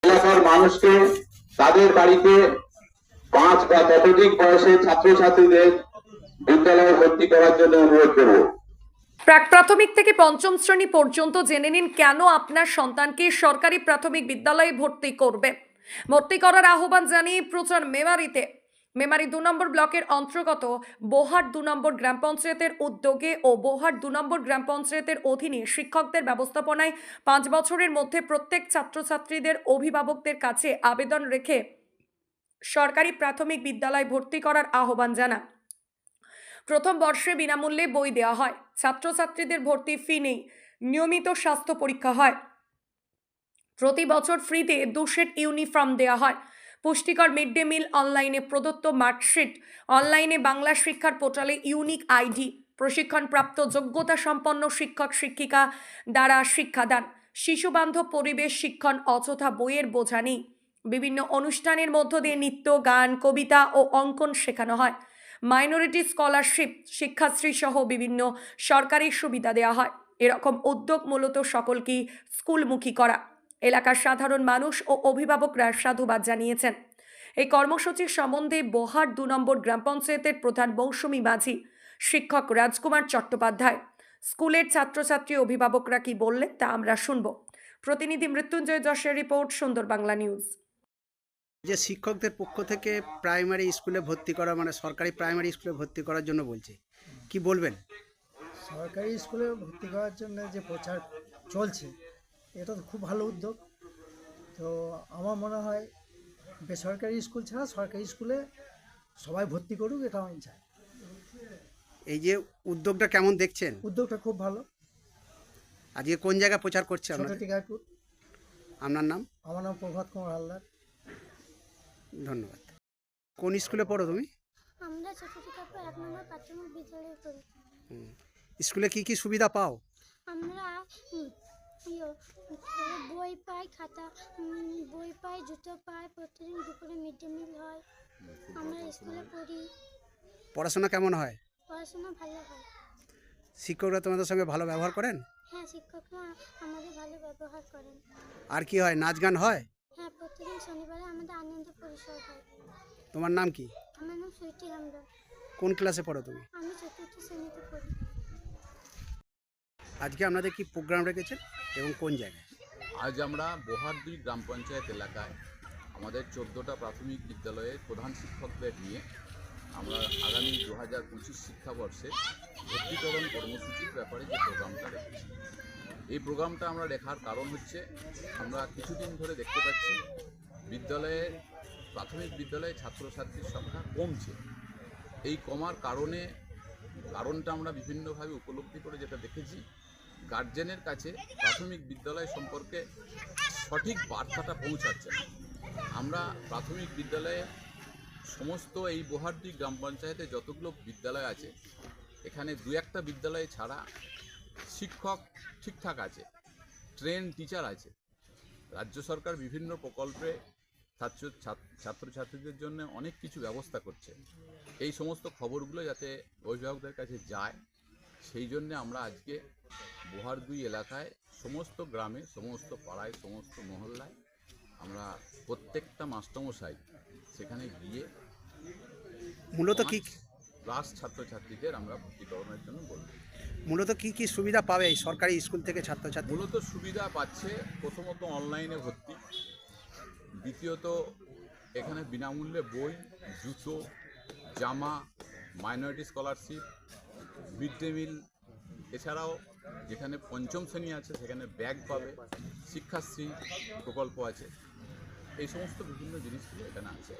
এলাকার মানুষকে তাদের বাড়িতে 5 বা ততোধিক বয়সের ছাত্রছাত্রীদের বিদ্যালয়ে ভর্তি করার জন্য অনুরোধ করব। প্রাক প্রাথমিক থেকে পঞ্চম শ্রেণী পর্যন্ত জেনে নিন কেন আপনার সন্তানকে সরকারি প্রাথমিক বিদ্যালয়ে ভর্তি করবে। ভর্তি করার আহ্বান জানিয়ে প্রচার মেমারি 2 নম্বর ব্লকের অন্তর্গত বোহাট 2 নম্বর গ্রাম পঞ্চায়েতের উদ্যোগে ও বোহাট 2 নম্বর গ্রাম পঞ্চায়েতের অধীনে শিক্ষকদের ব্যবস্থাপনায় 5 বছরের মধ্যে প্রত্যেক ছাত্রছাত্রীদের অভিভাবকদের কাছে আবেদন রেখে সরকারি প্রাথমিক বিদ্যালয়ে ভর্তি করার আহ্বান জানান। প্রথম বর্ষে বিনামূল্যে বই দেওয়া হয়, ছাত্রছাত্রীদের ভর্তি ফি নেই, নিয়মিত স্বাস্থ্য পরীক্ষা হয়, প্রতি বছর ফ্রিতে 2 সেট ইউনিফর্ম দেওয়া হয়, পুষ্টিকর মিড ডে মিল, অনলাইনে প্রদত্ত মার্কশিট, অনলাইনে বাংলা শিক্ষার পোর্টালে ইউনিক আইডি, প্রশিক্ষণপ্রাপ্ত যোগ্যতা সম্পন্ন শিক্ষক শিক্ষিকা দ্বারা শিক্ষাদান, শিশুবান্ধব পরিবেশ শিক্ষণ, অযথা বইয়ের বোঝা নেই, বিভিন্ন অনুষ্ঠানের মধ্য দিয়ে নৃত্য, গান, কবিতা ও অঙ্কন শেখানো হয়, মাইনরিটি স্কলারশিপ, শিক্ষাশ্রী সহ বিভিন্ন সরকারি সুবিধা দেওয়া হয়। এরকম উদ্যোগ মূলত সকলকেই স্কুলমুখী করা। এলাকার সাধারণ মানুষ ও অভিভাবকরা সাধুবাদ জানিয়েছেন। এই কর্মসূচির সম্বন্ধে বোহাট 2 নম্বর গ্রাম পঞ্চায়েতের প্রধান মৌসুমী মাঝি, শিক্ষক রাজকুমার চট্টোপাধ্যায়, স্কুলের ছাত্রছাত্রী অভিভাবকরা কি বললেন তা আমরা শুনব। প্রতিনিধি মৃত্যুঞ্জয় যশের রিপোর্ট, সুন্দর বাংলা নিউজ। যে শিক্ষকদের পক্ষ থেকে প্রাইমারি স্কুলে ভর্তি করা মানে সরকারি প্রাইমারি স্কুলে ভর্তি করার জন্য বলছে, কি বলবেন? সরকারি স্কুলে ভর্তি করার জন্য যে প্রচার চলছে এটা তো খুব ভালো উদ্যোগ। তো আমার মনে হয় বেসরকারি স্কুল ছাড়া সরকারি স্কুলে সবাই ভর্তি করুক, এটা আমি চাই। এই যে উদ্যোগটা কেমন দেখছেন? উদ্যোগটা খুব ভালো। আজকে কোন জায়গায় প্রচার করছে ছোট আপনাদের? টিকাপুর। আপনার নাম? আমার নাম প্রভাত কুমার হালদার। ধন্যবাদ। কোন স্কুলে পড়ো তুমি? আমরা ছোট টিকাপুর 1 নম্বর প্রাথমিক বিদ্যালয়ে পড়ি। স্কুলে কি কি সুবিধা পাও? আমরা বই পাই, খাতা বই পাই, জুতো পাই, প্রতিদিন দুপুরে মিড ডে মিল হয়। আমরা স্কুলে পড়ি। পড়াশোনা কেমন হয়? পড়াশোনা ভালো হয়। শিক্ষকরা তোমাদের সঙ্গে ভালো ব্যবহার করেন? হ্যাঁ, শিক্ষকরা আমাদের ভালো ব্যবহার করেন। আর কি হয়, নাচ গান হয়? হ্যাঁ, প্রতিদিন শনিবারে আমাদের আনন্দ পরিসর হয়। তোমার নাম কি? আমার নাম সুইটি হামদার। কোন ক্লাসে পড়ো তুমি? আমি 4র্থ শ্রেণীতে পড়ি। আজকে আপনাদের কি প্রোগ্রাম রেখেছেন এবং কোন জায়গায়? আজ আমরা বোহাট 2 গ্রাম পঞ্চায়েত এলাকায় আমাদের 14টা প্রাথমিক বিদ্যালয়ের প্রধান শিক্ষকদের নিয়ে আমরা আগামী 2025 শিক্ষাবর্ষে ভর্তিকরণ কর্মসূচির ব্যাপারে যে প্রোগ্রামটা রেখেছি। এই প্রোগ্রামটা আমরা রেখার কারণ হচ্ছে আমরা কিছুদিন ধরে দেখতে পাচ্ছি প্রাথমিক বিদ্যালয়ে ছাত্রছাত্রীর সংখ্যা কমছে। এই কমার কারণটা আমরা বিভিন্নভাবে উপলব্ধি করে যেটা দেখেছি, গার্জেনের কাছে প্রাথমিক বিদ্যালয় সম্পর্কে সঠিক বার্তাটা পৌঁছাচ্ছে না। আমরা প্রাথমিক বিদ্যালয়ে সমস্ত এই বোহাট 2 গ্রাম পঞ্চায়েতে যতগুলো বিদ্যালয় আছে এখানে 2-1টা বিদ্যালয় ছাড়া শিক্ষক ঠিকঠাক আছে, ট্রেন টিচার আছে। রাজ্য সরকার বিভিন্ন প্রকল্পে ছাত্রছাত্রীদের জন্য অনেক কিছু ব্যবস্থা করছে। এই সমস্ত খবরগুলো যাতে অভিভাবকদের কাছে যায়, সেই জন্যে আমরা আজকে বোহাট 2 এলাকায় সমস্ত গ্রামে, সমস্ত পাড়ায়, সমস্ত মহল্লায় আমরা প্রত্যেকটা মাস্টারমশাই সেখানে গিয়ে মূলত কি ক্লাস ছাত্রছাত্রীদের আমরা ভর্তিকরণের জন্য বলব। মূলত কি কি সুবিধা পাবে এই সরকারি স্কুল থেকে ছাত্রছাত্রী? মূলত সুবিধা পাচ্ছে প্রথমত অনলাইনে ভর্তি, দ্বিতীয়ত এখানে বিনামূল্যে বই, জুতো, জামা, minority scholarship, mid day meal, এছাড়াও যেখানে পঞ্চম শ্রেণী আছে সেখানে ব্যাগ পাবে, শিক্ষাশ্রী প্রকল্প আছে। এই সমস্ত বিভিন্ন জিনিসগুলো এখানে আছে।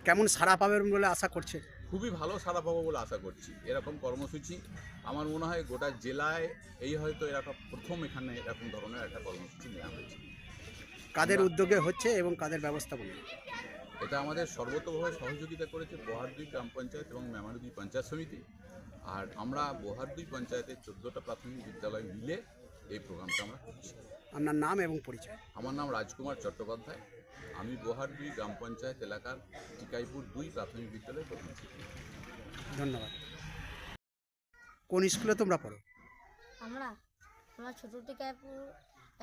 কেমন সাড়া পাবেন বলে আশা করছে? খুবই ভালো সাড়া পাবো বলে আশা করছি। এরকম কর্মসূচি আমার মনে হয় গোটা জেলায় এই হয়তো এরকম প্রথম এখানে এরকম ধরনের একটা কর্মসূচি নেওয়া হয়েছে। কাদের উদ্যোগে হচ্ছে এবং কাদের ব্যবস্থাপনা? এটা আমাদের সর্বতোভাবে সহযোগিতা করেছে বোহাট 2 গ্রাম পঞ্চায়েত এবং মেমারি 2 পঞ্চায়েত সমিতি। আর আমরা বোহাট 2 পঞ্চায়েতের 14টা প্রাথমিক বিদ্যালয় মিলে এই প্রোগ্রামটা আমরা করছি। আপনার নাম এবং পরিচয়? আমার নাম রাজকুমার চট্টোপাধ্যায়। আমি বোহাট 2 গ্রাম পঞ্চায়েত এলাকার টিকাইপুর 2 প্রাথমিক বিদ্যালয়ের প্রধান শিক্ষক। ধন্যবাদ। কোন স্কুলে তোমরা পড়ো? আমরা ছোট টিকাপুর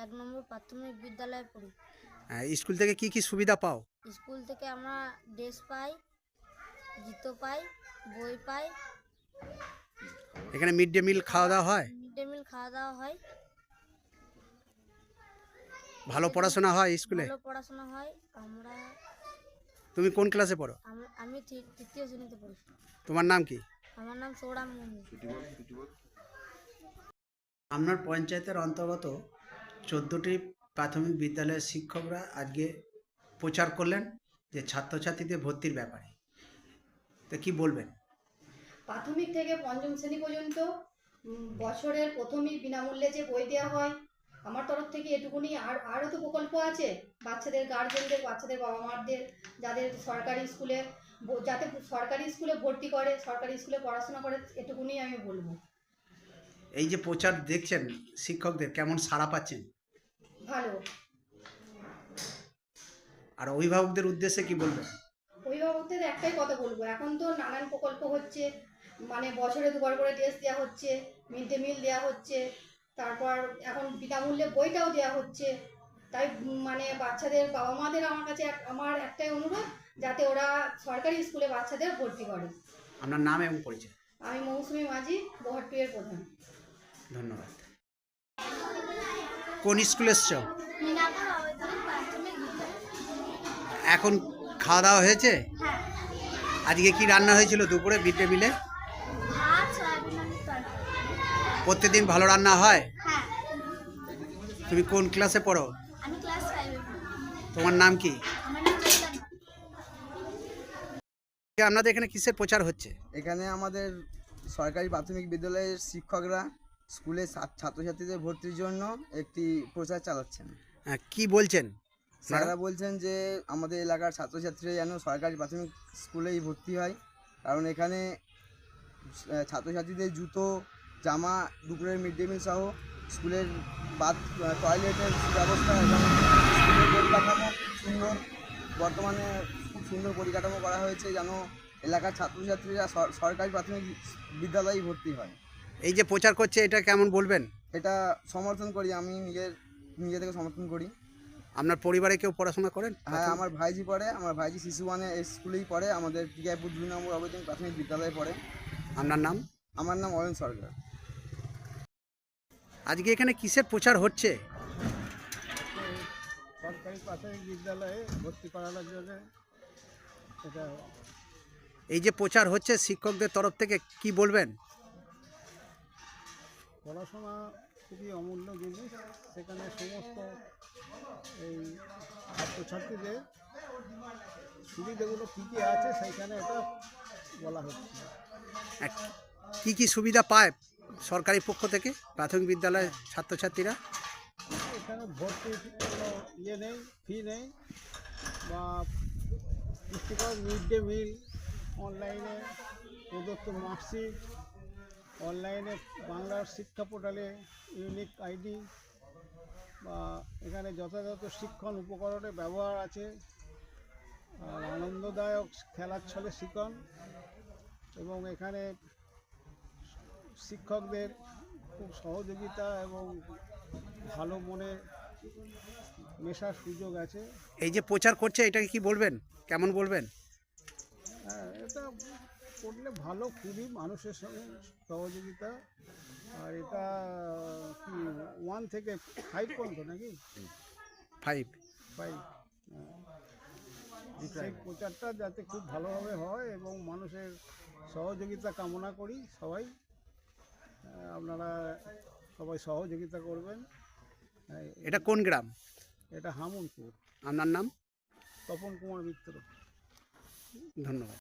1 নম্বর প্রাথমিক বিদ্যালয়ে পড়ি। স্কুল থেকে কি কি সুবিধা পাও? স্কুল থেকে আমরা ড্রেস পাই, জুতো পাই, বই পাই, এখানে মিড ডে মিল খাওয়া দাওয়া হয়? মিড ডে মিল খাওয়া দাওয়া হয়, ভালো পড়াশোনা হয় স্কুলে? ভালো পড়াশোনা হয়। আমরা তুমি কোন ক্লাসে পড়ো? আমি তৃতীয় শ্রেণীতে পড়ি। তোমার নাম কি? আমার নাম সৌরাম মুর্মু। আপনার পঞ্চায়েতের অন্তর্গত 14টি প্রাথমিক বিদ্যালয়ের শিক্ষকরা আজকে প্রচার করলেন যে ছাত্রছাত্রীদের ভর্তির ব্যাপারে, তো কি বলবেন? প্রাথমিক থেকে পঞ্চম শ্রেণী পর্যন্ত বছরের প্রথমেই বিনামূল্যে যে বই দেওয়া হয়, আমার তরফ থেকে এটুকুনি। আরও তো প্রকল্প আছে বাচ্চাদের গার্জেনদের, বাচ্চাদের বাবা মাদের, যাদের সরকারি স্কুলে যাতে সরকারি স্কুলে ভর্তি করে, সরকারি স্কুলে পড়াশোনা করে, এটুকুনি আমি বলবো। এই যে প্রচার দেখছেন শিক্ষকদের, কেমন সাড়া পাচ্ছেন? ভালো। আর অভিভাবকদের উদ্দেশ্যে কি বলবেন? অভিভাবকদের একটাই কথা বলবো, এখন তো নানান প্রকল্প হচ্ছে, মানে বছরে দুবার করে ড্রেস দেওয়া হচ্ছে, মিড ডে মিল দেওয়া হচ্ছে, তারপর এখন বিনামূল্যে বইটাও দেওয়া হচ্ছে। তাই মানে বাচ্চাদের বাবা মাদের আমার একটাই অনুরোধ, যাতে ওরা সরকারি স্কুলে বাচ্চাদের ভর্তি করে। আপনার নাম এবং পরিচয়? আমি মৌসুমী মাঝি, বহরটু এর প্রধান। ধন্যবাদ। কোন স্কুলে এসছো? মিনাপুর অবৈতনিক প্রাথমিক বিদ্যালয়। এখন খাওয়া দাওয়া হয়েছে? হ্যাঁ, আজকে কি রান্না হয়েছিল দুপুরে মিড ডে মিলে? ভাত, সয়াবিন আলুর তরকারি। প্রত্যেকদিন ভালো রান্না হয়? হ্যাঁ, তুমি কোন ক্লাসে পড়ো? আমি ক্লাস 5-এ পড়ি। তোমার নাম কি? আমার নাম চৈতন্য। আপনাদের এখানে কিসের প্রচার হচ্ছে? এখানে আমাদের সরকারি প্রাথমিক বিদ্যালয়ের শিক্ষকরা স্কুলে ছাত্রছাত্রীদের ভর্তির জন্য একটি প্রচার চালাচ্ছেন। কি বলছেন? স্যাররা বলছেন যে আমাদের এলাকার ছাত্রছাত্রীরা যেন সরকারি প্রাথমিক স্কুলেই ভর্তি হয়, কারণ এখানে ছাত্রছাত্রীদের জুতো, জামা, দুপুরের মিড ডে মিল সহ স্কুলের টয়লেটের ব্যবস্থা এবং স্কুলের পরিকাঠামো সুন্দর, বর্তমানে খুব সুন্দর পরিকাঠামো করা হয়েছে যেন এলাকার ছাত্রছাত্রীরা সরকারি প্রাথমিক বিদ্যালয়েই ভর্তি হয়। এই যে প্রচার করছে এটা কেমন বলবেন? এটা সমর্থন করি, আমি নিজে থেকে সমর্থন করি। আপনার পরিবারে কেউ পড়াশোনা করেন? হ্যাঁ, আমার ভাইজি পড়ে, আমার ভাইজি শিশু ওয়ানে এই স্কুলেই পড়ে, আমাদের টিকাইপুর 2 নম্বর অবৈতনিক প্রাথমিক বিদ্যালয়ে পড়ে। আপনার নাম? আমার নাম অয়ন সরকার। আজকে এখানে কিসের প্রচার হচ্ছে? সরকারি প্রাথমিক বিদ্যালয়ে ভর্তি করানোর জন্য এটা এই যে প্রচার হচ্ছে শিক্ষকদের তরফ থেকে, কি বলবেন? পড়াশোনা খুবই অমূল্য জিনিস, সেখানে সমস্ত এই ছাত্রছাত্রীদের সুবিধাগুলো কী কী আছে সেইখানে এটা বলা হচ্ছে। কি কি সুবিধা পায় সরকারি পক্ষ থেকে প্রাথমিক বিদ্যালয়ের ছাত্রছাত্রীরা? এখানে ভর্তির কোনো ইয়ে নেই, ফি নেই, বা পুষ্টিকর মিড ডে মিল, অনলাইনে প্রদত্ত মার্কশিট, অনলাইনে বাংলার শিক্ষা পোর্টালে ইউনিক আইডি, বা এখানে যথাযথ শিক্ষণ উপকরণের ব্যবহার আছে, আর আনন্দদায়ক খেলার ছলে শিক্ষণ, এবং এখানে শিক্ষকদের খুব সহযোগিতা এবং ভালো মনে মেশার সুযোগ আছে। এই যে প্রচার করছে এটাকে কি বলবেন, কেমন বলবেন? হ্যাঁ, এটা করলে ভালো, খুবই মানুষের সঙ্গে সহযোগিতা। আর এটা কি 1 থেকে 5 পর্যন্ত নাকি? 5। সেই প্রচারটা যাতে খুব ভালোভাবে হয় এবং মানুষের সহযোগিতা কামনা করি। আপনারা সবাই সহযোগিতা করবেন। এটা কোন গ্রাম? এটা হামুনপুর। আপনার নাম? তপন কুমার মিত্র। ধন্যবাদ।